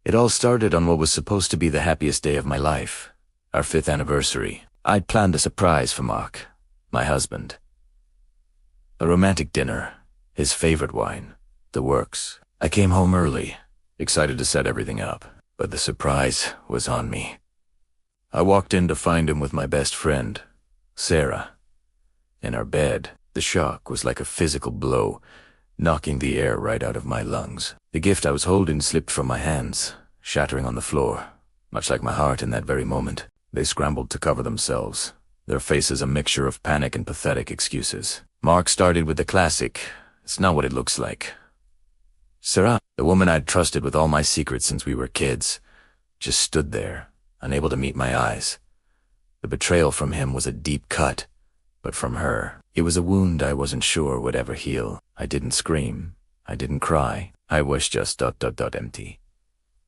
It all started on what was supposed to be the happiest day of my life, our 5th anniversary. I'd planned a surprise for Mark, my husband. A romantic dinner, his favorite wine, the works. I came home early, excited to set everything up, but the surprise was on me. I walked in to find him with my best friend, Sarah. In our bed, the shock was like a physical blow, knocking the air right out of my lungs. The gift I was holding slipped from my hands, shattering on the floor, much like my heart in that very moment. They scrambled to cover themselves, their faces a mixture of panic and pathetic excuses. Mark started with the classic, "It's not what it looks like." Sarah, the woman I'd trusted with all my secrets since we were kids, just stood there, unable to meet my eyes. The betrayal from him was a deep cut, but from her, it was a wound I wasn't sure would ever heal. I didn't scream. I didn't cry. I was just empty.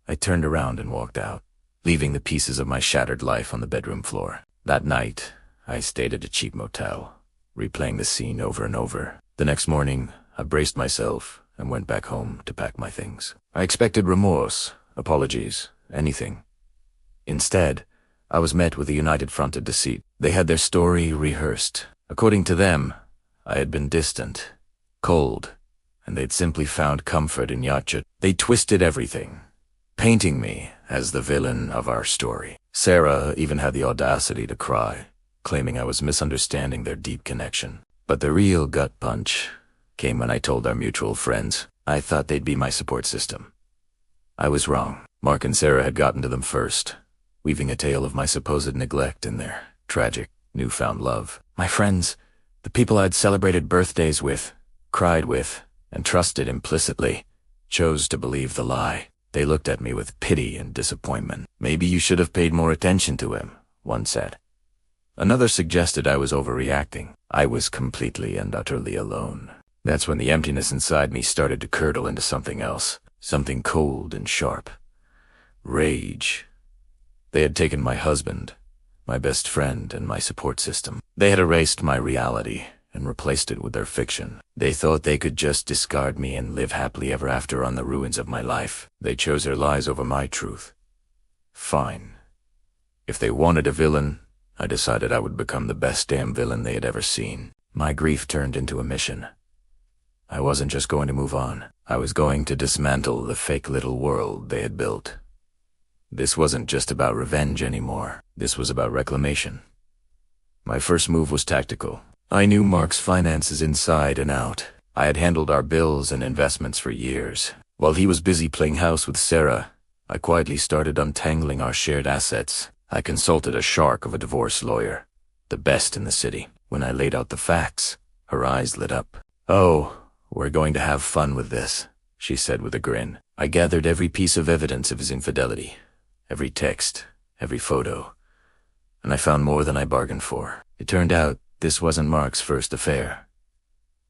I turned around and walked out, leaving the pieces of my shattered life on the bedroom floor. That night, I stayed at a cheap motel, replaying the scene over and over. The next morning, I braced myself and went back home to pack my things. I expected remorse, apologies, anything. Instead, I was met with a united front of deceit. They had their story rehearsed. According to them, I had been distant, cold, and they'd simply found comfort in Yacha. They twisted everything, painting me as the villain of our story. Sarah even had the audacity to cry, claiming I was misunderstanding their deep connection. But the real gut punch came when I told our mutual friends I thought they'd be my support system. I was wrong. Mark and Sarah had gotten to them first, weaving a tale of my supposed neglect in their tragic, newfound love. My friends, the people I'd celebrated birthdays with, cried with, and trusted implicitly, chose to believe the lie. They looked at me with pity and disappointment. "Maybe you should have paid more attention to him," one said. Another suggested I was overreacting. I was completely and utterly alone. That's when the emptiness inside me started to curdle into something else, something cold and sharp. Rage. They had taken my husband, my best friend, and my support system. They had erased my reality and replaced it with their fiction. They thought they could just discard me and live happily ever after on the ruins of my life. They chose their lies over my truth. Fine. If they wanted a villain, I decided I would become the best damn villain they had ever seen. My grief turned into a mission. I wasn't just going to move on. I was going to dismantle the fake little world they had built. This wasn't just about revenge anymore. This was about reclamation. My first move was tactical. I knew Mark's finances inside and out. I had handled our bills and investments for years. While he was busy playing house with Sarah, I quietly started untangling our shared assets. I consulted a shark of a divorce lawyer, the best in the city. When I laid out the facts, her eyes lit up. "Oh, we're going to have fun with this," she said with a grin. I gathered every piece of evidence of his infidelity, every text, every photo, and I found more than I bargained for. It turned out this wasn't Mark's first affair,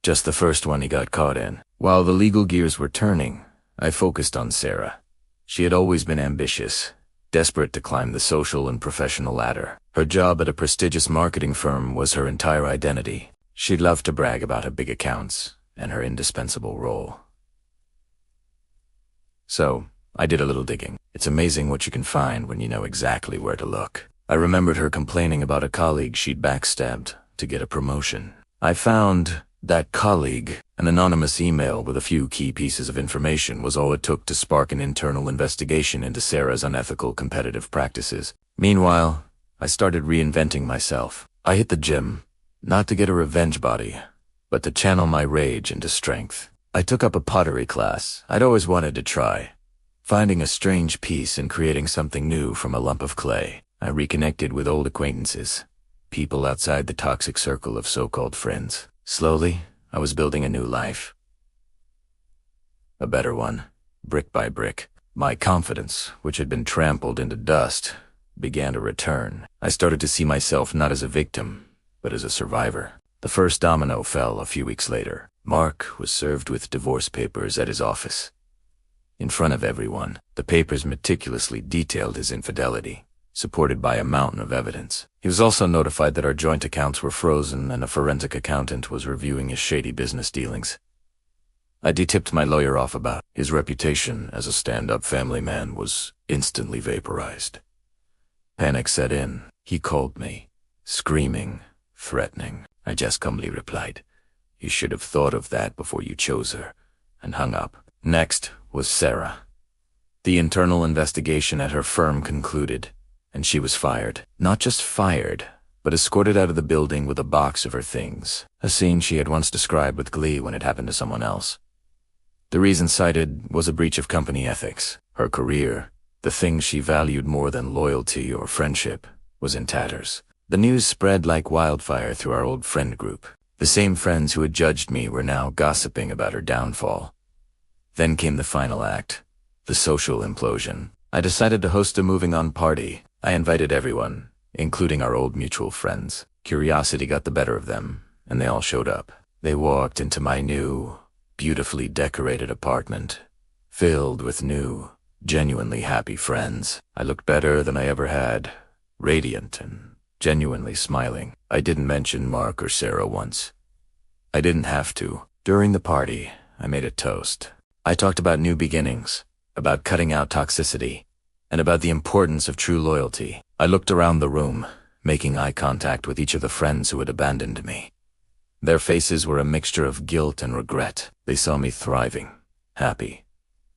just the first one he got caught in. While the legal gears were turning, I focused on Sarah. She had always been ambitious, desperate to climb the social and professional ladder. Her job at a prestigious marketing firm was her entire identity. She loved to brag about her big accounts and her indispensable role. So, I did a little digging. It's amazing what you can find when you know exactly where to look. I remembered her complaining about a colleague she'd backstabbed to get a promotion. I found that colleague. An anonymous email with a few key pieces of information was all it took to spark an internal investigation into Sarah's unethical competitive practices. Meanwhile, I started reinventing myself. I hit the gym, not to get a revenge body, but to channel my rage into strength. I took up a pottery class I'd always wanted to try, finding a strange peace in creating something new from a lump of clay. I reconnected with old acquaintances, people outside the toxic circle of so-called friends. Slowly, I was building a new life. A better one, brick by brick. My confidence, which had been trampled into dust, began to return. I started to see myself not as a victim, but as a survivor. The first domino fell a few weeks later. Mark was served with divorce papers at his office. In front of everyone, the papers meticulously detailed his infidelity, supported by a mountain of evidence. He was also notified that our joint accounts were frozen and a forensic accountant was reviewing his shady business dealings. I tipped my lawyer off about his reputation as a stand-up family man was instantly vaporized. Panic set in. He called me, screaming, threatening. I just calmly replied, "You should have thought of that before you chose her," and hung up. Next was Sarah. The internal investigation at her firm concluded, and she was fired. Not just fired, but escorted out of the building with a box of her things, a scene she had once described with glee when it happened to someone else. The reason cited was a breach of company ethics. Her career, the thing she valued more than loyalty or friendship, was in tatters. The news spread like wildfire through our old friend group. The same friends who had judged me were now gossiping about her downfall. Then came the final act, the social implosion. I decided to host a moving-on party. I invited everyone, including our old mutual friends. Curiosity got the better of them, and they all showed up. They walked into my new, beautifully decorated apartment, filled with new, genuinely happy friends. I looked better than I ever had, radiant and genuinely smiling. I didn't mention Mark or Sarah once. I didn't have to. During the party, I made a toast. I talked about new beginnings, about cutting out toxicity, and about the importance of true loyalty. I looked around the room, making eye contact with each of the friends who had abandoned me. Their faces were a mixture of guilt and regret. They saw me thriving, happy,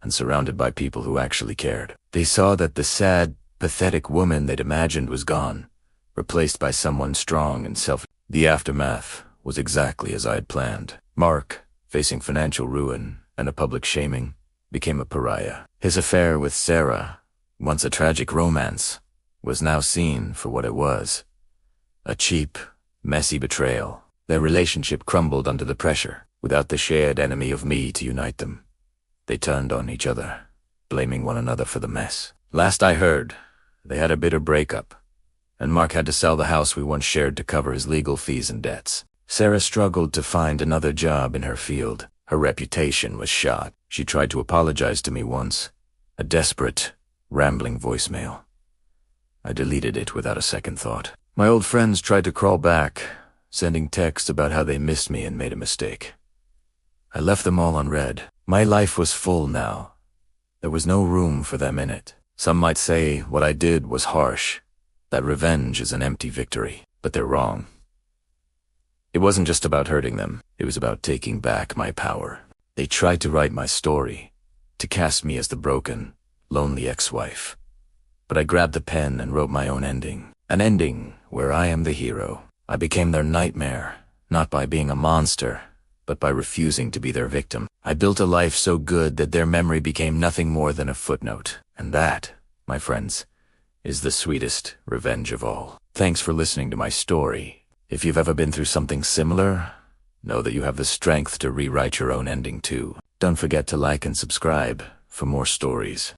and surrounded by people who actually cared. They saw that the sad, pathetic woman they'd imagined was gone, replaced by someone strong and The aftermath was exactly as I had planned. Mark, facing financial ruin and a public shaming, became a pariah. His affair with Sarah, once a tragic romance, was now seen for what it was, a cheap, messy betrayal. Their relationship crumbled under the pressure, without the shared enemy of me to unite them. They turned on each other, blaming one another for the mess. Last I heard, they had a bitter breakup, and Mark had to sell the house we once shared to cover his legal fees and debts. Sarah struggled to find another job in her field. Her reputation was shot. She tried to apologize to me once, a desperate, rambling voicemail. I deleted it without a second thought. My old friends tried to crawl back, sending texts about how they missed me and made a mistake. I left them all unread. My life was full now. There was no room for them in it. Some might say what I did was harsh, that revenge is an empty victory, but they're wrong. It wasn't just about hurting them. It was about taking back my power. They tried to write my story, to cast me as the broken, lonely ex-wife. But I grabbed the pen and wrote my own ending. An ending where I am the hero. I became their nightmare, not by being a monster, but by refusing to be their victim. I built a life so good that their memory became nothing more than a footnote. And that, my friends, is the sweetest revenge of all. Thanks for listening to my story. If you've ever been through something similar, know that you have the strength to rewrite your own ending too. Don't forget to like and subscribe for more stories.